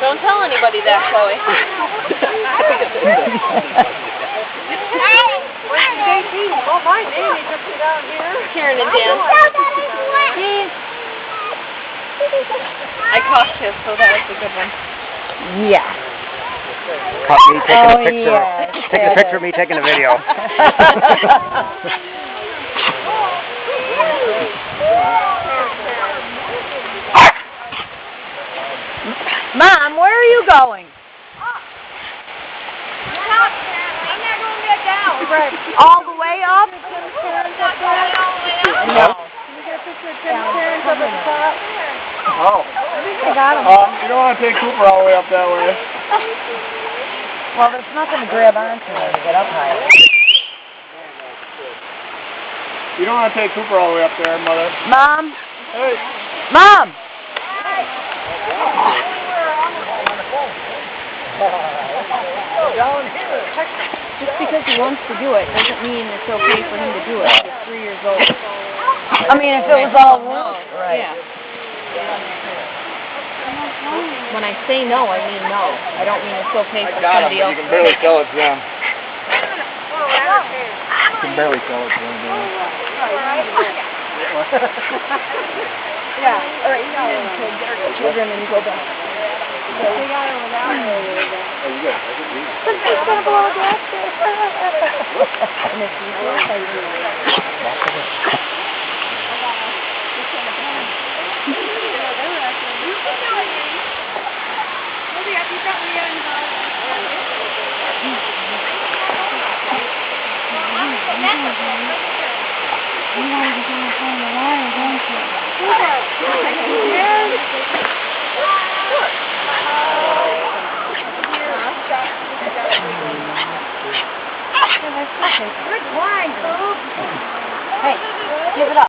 Don't tell anybody that, Chloe. Oh, my name is up down here. Karen and Dan. I coughed him, so that was a good one. Yeah. Caught me taking a picture. Yes, Taking a picture of me taking a video. Mom, where are you going? All the way up? No. Oh. I got him. You don't want to take Cooper all the way up that way. Well, there's nothing to grab onto when you get up higher. You don't want to take Cooper all the way up there, Mother. Mom? Hey. Mom! Down here. Just because he wants to do it doesn't mean it's okay for him to do it. He's 3 years old. I mean, if it was all rules, right. Yeah. When I say no, I mean no. I don't mean it's okay for somebody else. You can barely tell it's them. You can barely tell it's them. Yeah. All right, you got it. Get our children and go back. We got it without it. Oh, you got it. Something's gonna blow up. Good line, Bob. Hey, give it up.